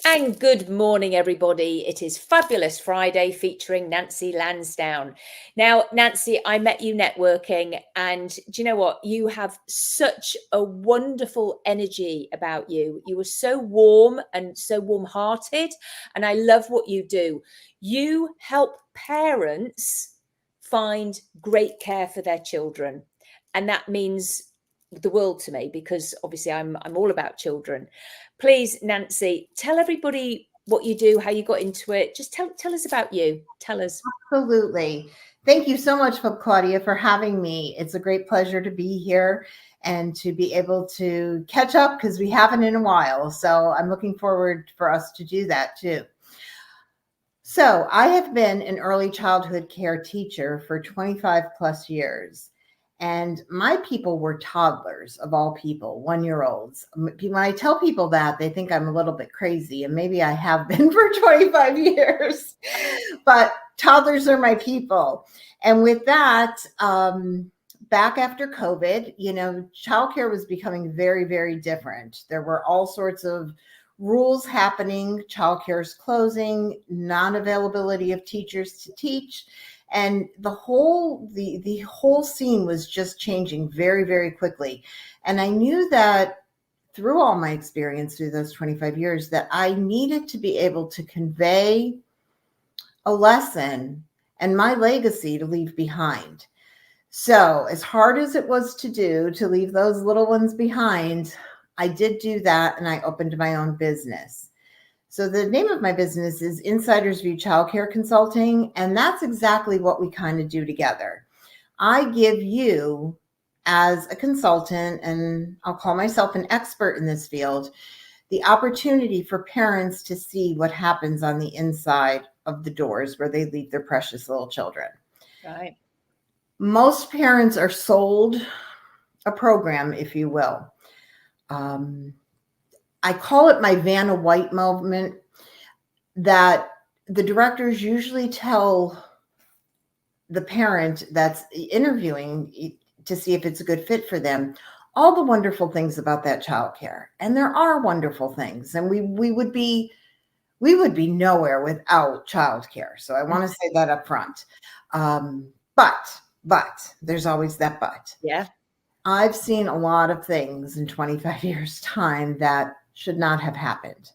And good morning, everybody. It is Fabulous Friday featuring Nancy Lansdown. Now, Nancy, I met you networking, and do you know what? You have such a wonderful energy about you. You are so warm and so warm-hearted, and I love what you do. You help parents find great care for their children, and that means the world to me because obviously I'm all about children. Please, Nancy, tell everybody what you do, how you got into it. Just tell us about you. Tell us. Absolutely. Thank you so much, Claudia, for having me. It's a great pleasure to be here and to be able to catch up because we haven't in a while. So I'm looking forward for us to do that too. So I have been an early childhood care teacher for 25 plus years. And my people were toddlers of all people, 1-year-olds. When I tell people that, they think I'm a little bit crazy, and maybe I have been for 25 years. But toddlers are my people. And with that, back after COVID, childcare was becoming very, very different. There were all sorts of rules happening, childcare is closing, non-availability of teachers to teach. And the whole scene was just changing very, very quickly. And I knew that through all my experience through those 25 years that I needed to be able to convey a lesson and my legacy to leave behind. So as hard as it was to do to leave those little ones behind, I did do that, and I opened my own business. So the name of my business is Insider's View Childcare Consulting, and that's exactly what we kind of do together. I give you, as a consultant, and I'll call myself an expert in this field, the opportunity for parents to see what happens on the inside of the doors where they leave their precious little children. Right. Most parents are sold a program, if you will. I call it my Vanna White moment, that the directors usually tell the parent that's interviewing to see if it's a good fit for them all the wonderful things about that childcare. And there are wonderful things, and we would be nowhere without childcare. So I want to say that up front. But there's always that but. Yeah. I've seen a lot of things in 25 years' time that should not have happened.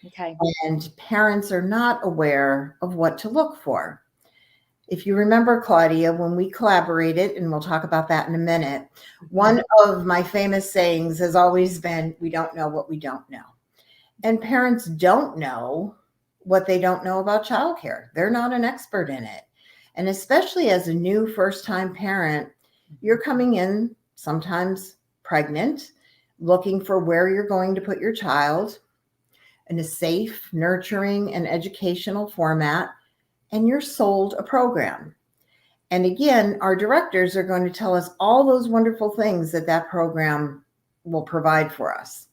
Okay. And parents are not aware of what to look for. If you remember, Claudia, when we collaborated, and we'll talk about that in a minute, one of my famous sayings has always been, we don't know what we don't know. And parents don't know what they don't know about childcare. They're not an expert in it. And especially as a new first-time parent, you're coming in sometimes pregnant, looking for where you're going to put your child in a safe, nurturing, and educational format, and you're sold a program. And again, our directors are going to tell us all those wonderful things that program will provide for us.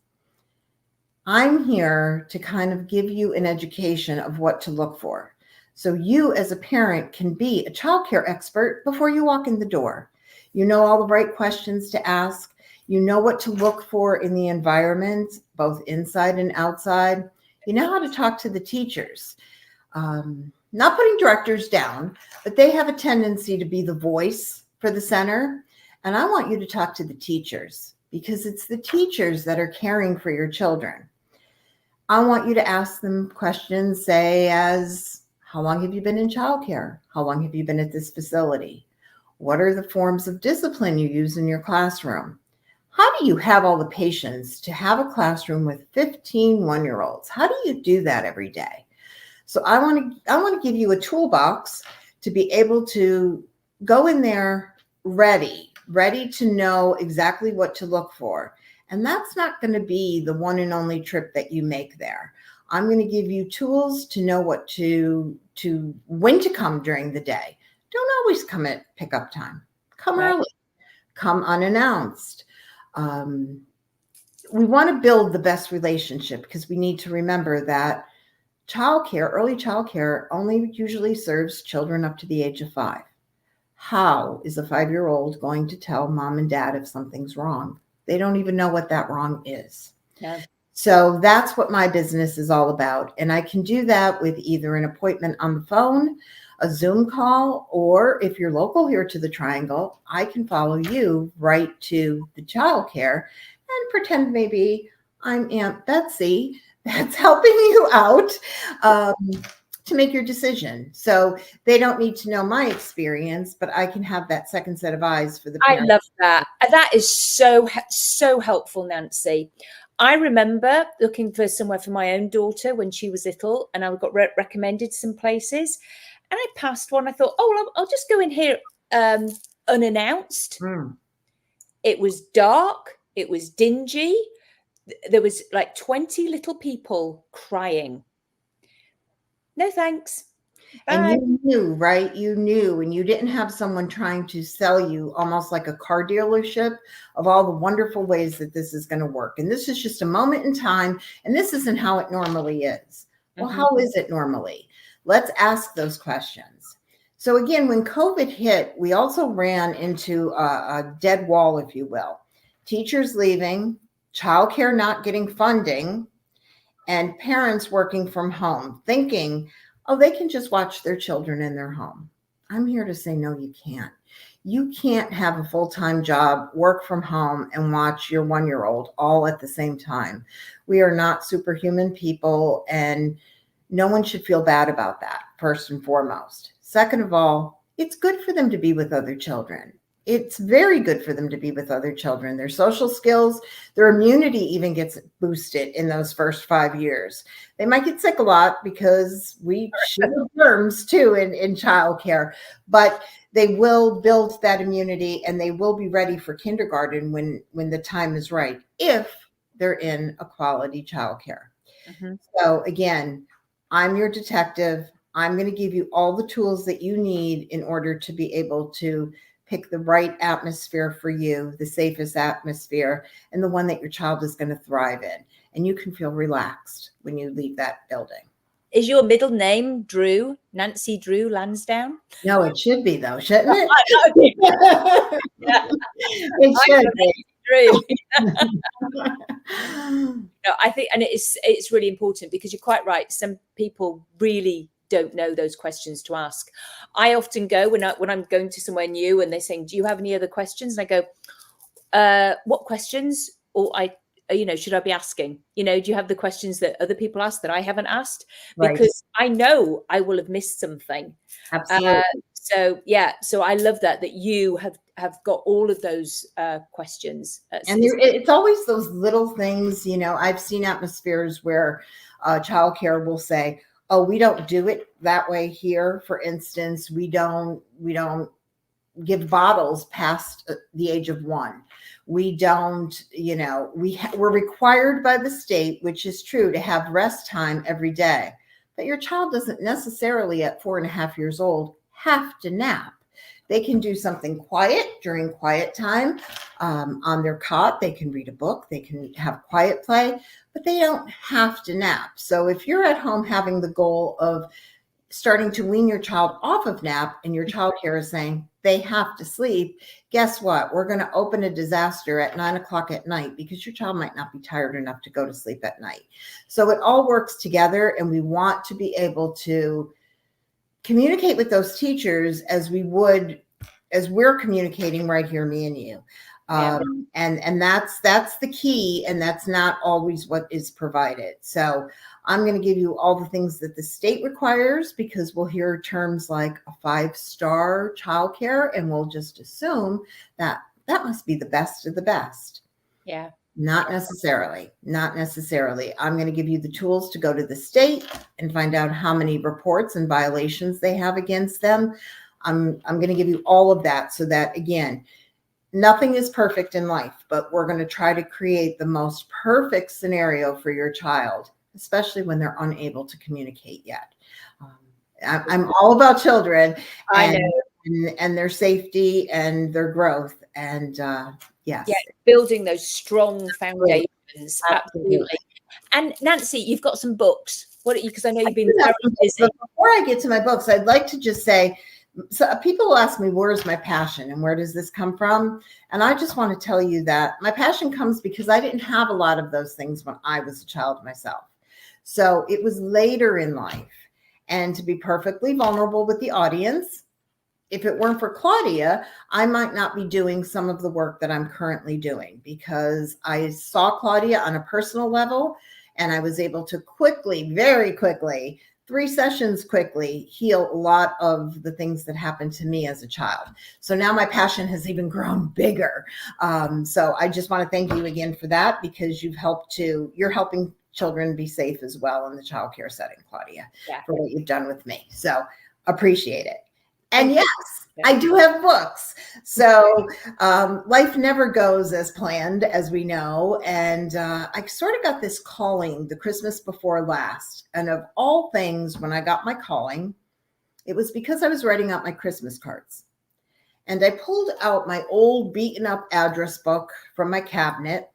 I'm here to kind of give you an education of what to look for. So you as a parent can be a childcare expert before you walk in the door. You know all the right questions to ask. You know what to look for in the environment, both inside and outside. You know how to talk to the teachers. Not putting directors down, but they have a tendency to be the voice for the center. And I want you to talk to the teachers because it's the teachers that are caring for your children. I want you to ask them questions, say as, how long have you been in childcare? How long have you been at this facility? What are the forms of discipline you use in your classroom? How do you have all the patience to have a classroom with 15 one-year-olds? How do you do that every day? So I want to give you a toolbox to be able to go in there ready to know exactly what to look for. And that's not going to be the one and only trip that you make there. I'm going to give you tools to know what when to come during the day. Don't always come at pickup time. Come early. Come unannounced. We want to build the best relationship because we need to remember that early childcare only usually serves children up to the age of 5. How is a 5-year-old going to tell mom and dad if something's wrong? They don't even know what that wrong is. No. So that's what my business is all about. And I can do that with either an appointment on the phone, a Zoom call, or if you're local here to the Triangle, I can follow you right to the childcare and pretend maybe I'm Aunt Betsy that's helping you out to make your decision. So they don't need to know my experience, but I can have that second set of eyes for the parents. I love that. That is so helpful, Nancy. I remember looking for somewhere for my own daughter when she was little, and I got recommended some places, and I passed one. I thought, oh, I'll just go in here unannounced. It was dark. It was dingy. There was like 20 little people crying. No thanks. Bye. And you knew, right? You knew, and you didn't have someone trying to sell you almost like a car dealership of all the wonderful ways that this is going to work. And this is just a moment in time, and this isn't how it normally is. Well, how is it normally? Let's ask those questions. So again, when COVID hit, we also ran into a dead wall, if you will. Teachers leaving, childcare not getting funding, and parents working from home, thinking, oh, they can just watch their children in their home. I'm here to say, no, you can't. You can't have a full-time job, work from home, and watch your 1-year-old all at the same time. We are not superhuman people, and no one should feel bad about that, first and foremost. Second of all, it's good for them to be with other children. It's very good for them to be with other children. Their social skills, their immunity even gets boosted in those first 5 years. They might get sick a lot because we share germs too in childcare, but they will build that immunity and they will be ready for kindergarten when the time is right, if they're in a quality childcare. So again, I'm your detective. I'm going to give you all the tools that you need in order to be able to pick the right atmosphere for you, the safest atmosphere, and the one that your child is going to thrive in. And you can feel relaxed when you leave that building. Is your middle name Drew, Nancy Drew Lansdown? No, it should be though, shouldn't it? It should be. Drew. No, I think, and it's really important because you're quite right. Some people really don't know those questions to ask. I often go when I'm going to somewhere new and they're saying, do you have any other questions? And I go, what questions? Or should I be asking? Do you have the questions that other people ask that I haven't asked? Because I know I will have missed something. Absolutely. So I love that you have got all of those questions. And it's always those little things, I've seen atmospheres where childcare will say, oh, we don't do it that way here. For instance, we don't give bottles past the age of 1. We don't, we're required by the state, which is true, to have rest time every day. But your child doesn't necessarily at 4.5 years old have to nap. They can do something quiet during quiet time on their cot. They can read a book. They can have quiet play, but they don't have to nap. So if you're at home having the goal of starting to wean your child off of nap and your child care is saying they have to sleep, guess what? We're going to open a disaster at 9 o'clock at night because your child might not be tired enough to go to sleep at night. So it all works together, and we want to be able to communicate with those teachers as we're communicating right here, me and you. And that's the key, and that's not always what is provided. So I'm going to give you all the things that the state requires, because we'll hear terms like a 5-star childcare, and we'll just assume that must be the best of the best. Yeah. Not necessarily. I'm going to give you the tools to go to the state and find out how many reports and violations they have against them. I'm going to give you all of that, so that, again, nothing is perfect in life, but we're going to try to create the most perfect scenario for your child, especially when they're unable to communicate yet. I'm all about children and their safety and their growth. And yes. Yeah, building those strong foundations. Absolutely. And Nancy, you've got some books. Because I know you've been very busy. But before I get to my books, I'd like to just say So people ask me, where's my passion and where does this come from? And I just want to tell you that my passion comes because I didn't have a lot of those things when I was a child myself. So it was later in life. And to be perfectly vulnerable with the audience, if it weren't for Claudia, I might not be doing some of the work that I'm currently doing, because I saw Claudia on a personal level and I was able to quickly, very quickly, 3 sessions quickly, heal a lot of the things that happened to me as a child. So now my passion has even grown bigger. So I just want to thank you again for that, because you're helping children be safe as well in the childcare setting, Claudia, for what you've done with me. So appreciate it. And yes, I do have books. So life never goes as planned, as we know. And I sort of got this calling the Christmas before last. And of all things, when I got my calling, it was because I was writing out my Christmas cards. And I pulled out my old beaten up address book from my cabinet,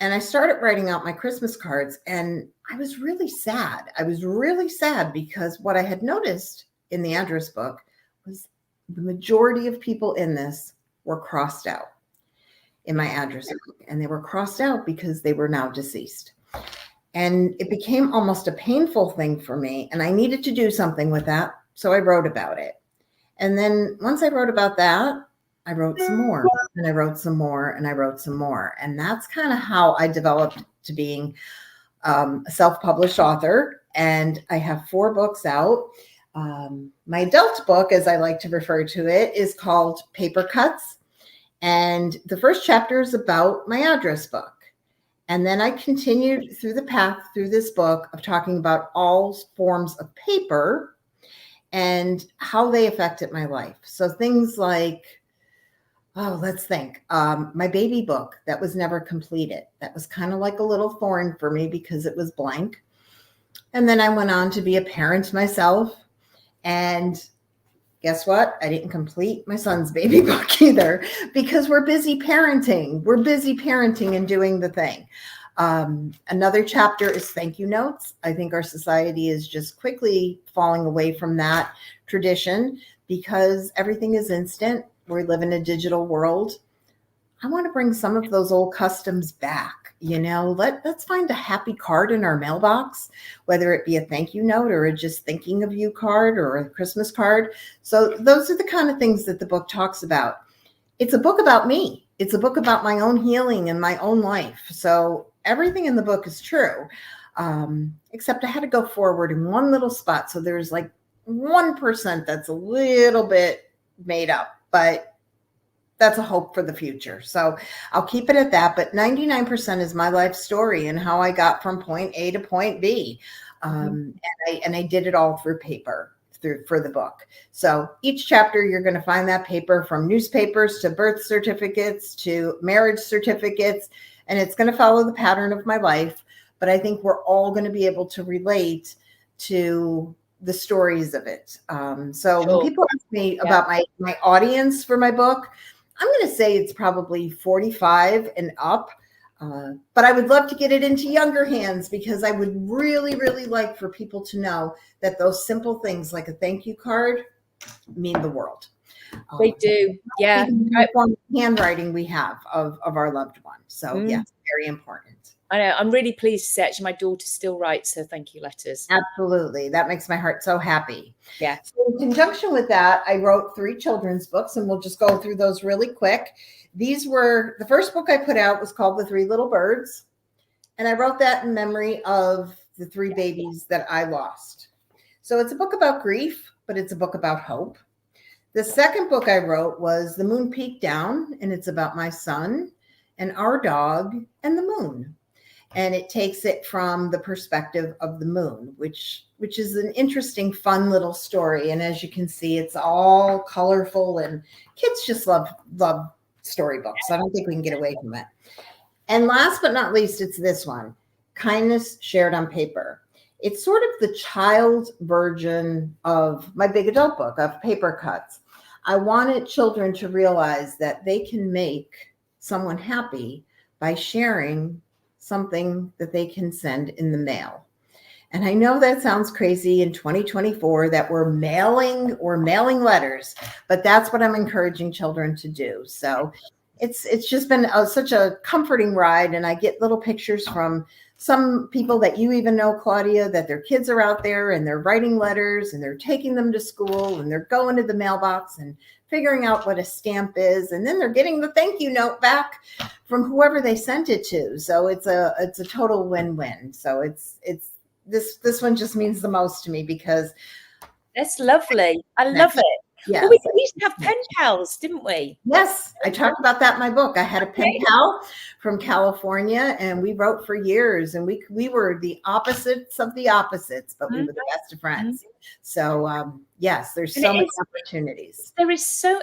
and I started writing out my Christmas cards. And I was really sad. I was really sad because what I had noticed in the address book was the majority of people in this were crossed out in my address book, and they were crossed out because they were now deceased. And it became almost a painful thing for me, and I needed to do something with that. So I wrote about it. And then once I wrote about that, I wrote some more, and I wrote some more, and I wrote some more. And that's kind of how I developed to being a self-published author. And I have 4 books out. My adult book, as I like to refer to it, is called Paper Cuts. And the first chapter is about my address book. And then I continued through the path through this book of talking about all forms of paper and how they affected my life. So things like, let's think, my baby book that was never completed. That was kind of like a little thorn for me because it was blank. And then I went on to be a parent myself. And guess what? I didn't complete my son's baby book either, because we're busy parenting. We're busy parenting and doing the thing. Another chapter is thank you notes. I think our society is just quickly falling away from that tradition because everything is instant. We live in a digital world. I want to bring some of those old customs back. Let's find a happy card in our mailbox, whether it be a thank you note or a just thinking of you card or a Christmas card. So those are the kind of things that the book talks about. It's a book about me. It's a book about my own healing and my own life. So everything in the book is true, except I had to go forward in one little spot. So there's like 1% that's a little bit made up, but that's a hope for the future. So I'll keep it at that. But 99% is my life story and how I got from point A to point B. And I did it all through paper for the book. So each chapter, you're going to find that paper, from newspapers to birth certificates to marriage certificates. And it's going to follow the pattern of my life. But I think we're all going to be able to relate to the stories of it. So when people ask me about my audience for my book, I'm going to say it's probably 45 and up, but I would love to get it into younger hands, because I would really, really like for people to know that those simple things like a thank you card mean the world. They do. Yeah. The form of handwriting we have of our loved ones. So yes, very important. I know. I'm really pleased to say actually my daughter still writes her thank you letters. Absolutely. That makes my heart so happy. Yeah. So in conjunction with that, I wrote 3 children's books, and we'll just go through those really quick. The first book I put out was called The 3 Little Birds. And I wrote that in memory of the 3 babies that I lost. So it's a book about grief, but it's a book about hope. The second book I wrote was The Moon Peaked Down, and it's about my son and our dog and the moon. And it takes it from the perspective of the moon, which is an interesting, fun little story. And as you can see, it's all colorful, and kids just love storybooks. So I don't think we can get away from it. And last but not least, it's this one, Kindness Shared on Paper. It's sort of the child version of my big adult book of Paper Cuts. I wanted children to realize that they can make someone happy by sharing something that they can send in the mail. And I know that sounds crazy in 2024 that we're mailing letters, but that's what I'm encouraging children to do. So it's just been such a comforting ride. And I get little pictures from some people that you even know, Claudia, that their kids are out there and they're writing letters and they're taking them to school and they're going to the mailbox and figuring out what a stamp is. And then they're getting the thank you note back from whoever they sent it to. So it's a total win-win. So this one just means the most to me because that's lovely. I love it. Yeah. Well, we used to have pen pals, didn't we? Yes, I talked about that in my book. I had a pen pal from California, and we wrote for years, and we were the opposites of the opposites, but we were the best of friends. So yes, there's so many opportunities. It's so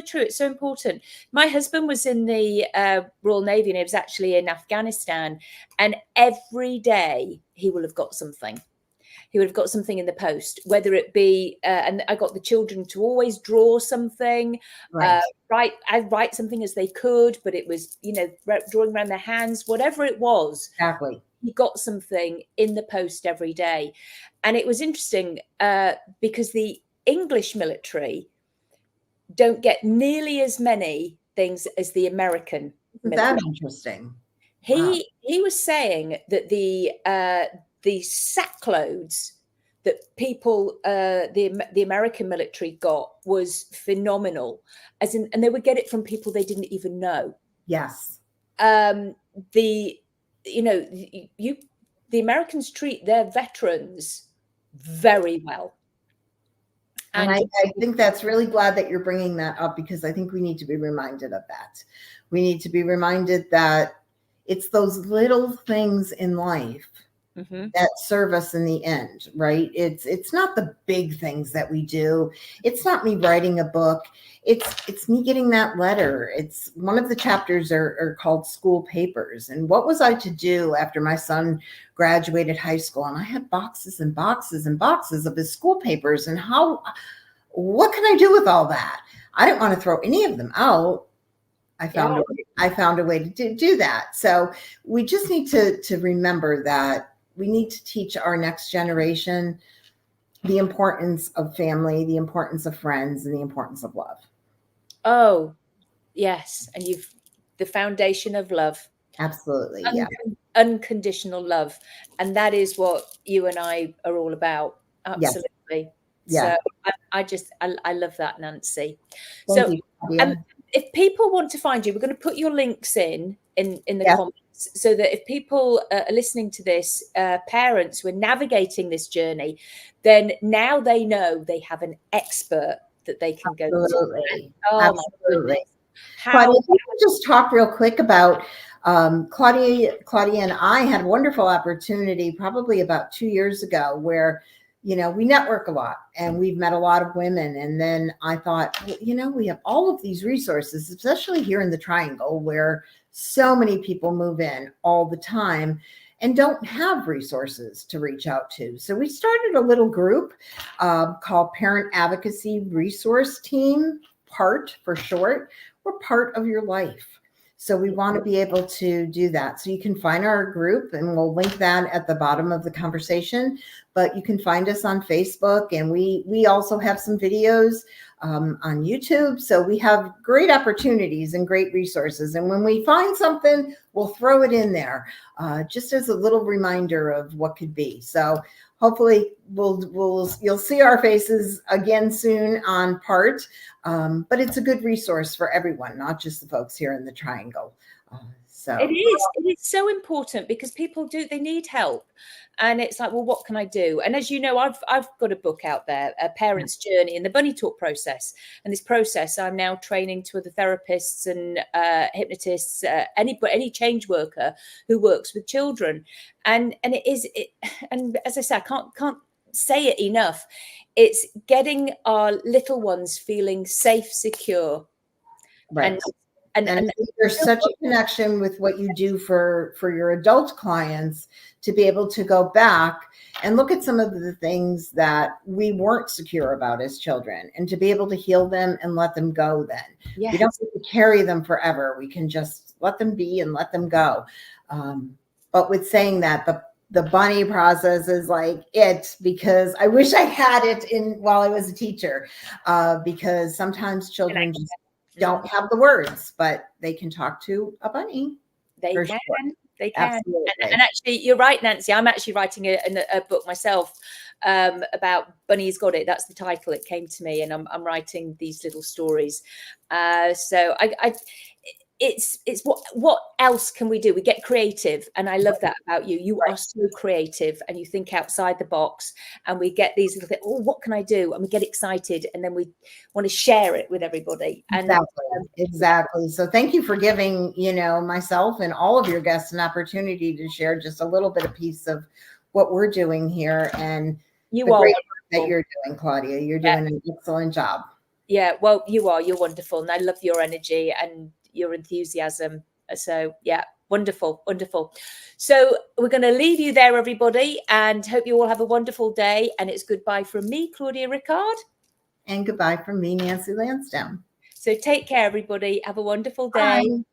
true. It's so important. My husband was in the Royal Navy, and he was actually in Afghanistan, and every day he will have got something. He would have got something in the post, whether it be, and I got the children to always draw something, Right. write something as they could, but it was, drawing around their hands, whatever it was. Exactly. He got something in the post every day. And it was interesting because the English military don't get nearly as many things as the American military. That's interesting. He was saying that the sackloads that people, the American military got was phenomenal, and they would get it from people they didn't even know. Yes. The Americans treat their veterans very well. And I think that's really glad that you're bringing that up, because I think we need to be reminded of that. We need to be reminded that it's those little things in life that serve us in the end, right? It's not the big things that we do. It's not me writing a book. It's me getting that letter. It's one of the chapters are called School Papers. And what was I to do after my son graduated high school? And I had boxes and boxes and boxes of his school papers. And what can I do with all that? I didn't want to throw any of them out. I found a way to do that. So we just need to remember that we need to teach our next generation the importance of family, the importance of friends, and the importance of love. Oh, yes. And the foundation of love. Absolutely. Unconditional love. And that is what you and I are all about. Absolutely. Yeah. So I love that, Nancy. Thank you, if people want to find you, we're going to put your links in the comments, so that if people are listening to this, parents who are navigating this journey, then now they know they have an expert that they can go to. Oh, absolutely. Claudia, if we could just talk real quick about Claudia and I had a wonderful opportunity probably about 2 years ago where we network a lot and we've met a lot of women. And then I thought, we have all of these resources, especially here in the Triangle, where so many people move in all the time and don't have resources to reach out to. So we started a little group called Parent Advocacy Resource Team, PART for short. We're part of your life. So we want to be able to do that. So you can find our group, and we'll link that at the bottom of the conversation. But you can find us on Facebook, and we also have some videos on YouTube. So we have great opportunities and great resources. And when we find something, we'll throw it in there, just as a little reminder of what could be. So hopefully you'll see our faces again soon on PART. But it's a good resource for everyone, not just the folks here in the Triangle. It is so important, because people they need help. And it's like, well, what can I do? And as you know, I've got a book out there, A Parent's Journey in the Bunny Talk Process. And this process I'm now training to other therapists and hypnotists, any change worker who works with children. And and as I say, I can't say it enough. It's getting our little ones feeling safe, secure. Right. And there's such a connection with what you do for your adult clients to be able to go back and look at some of the things that we weren't secure about as children, and to be able to heal them and let them go then. Yes. We don't have to carry them forever. We can just let them be and let them go. But with saying that, the bunny process is like it, because I wish I had it while I was a teacher, because sometimes children just don't have the words, but they can talk to a bunny. They can. Sure. They can. Absolutely. And actually, you're right, Nancy. I'm actually writing a book myself about Bunny's Got It. That's the title. It came to me, and I'm writing these little stories. So it's what else can we do? We get creative, and I love that about you. You are so creative, and you think outside the box, and we get these little things. Oh, what can I do? And we get excited, and then we want to share it with everybody. And exactly. So thank you for giving, myself and all of your guests an opportunity to share just a little bit of piece of what we're doing here, and you the are great work that you're doing, Claudia. You're doing an excellent job. Yeah, well, you're wonderful, and I love your energy and your enthusiasm. So yeah, wonderful. So we're going to leave you there, everybody, and hope you all have a wonderful day. And it's goodbye from me, Claudia Rickard. And goodbye from me, Nancy Lansdown. So take care, everybody. Have a wonderful day. Bye.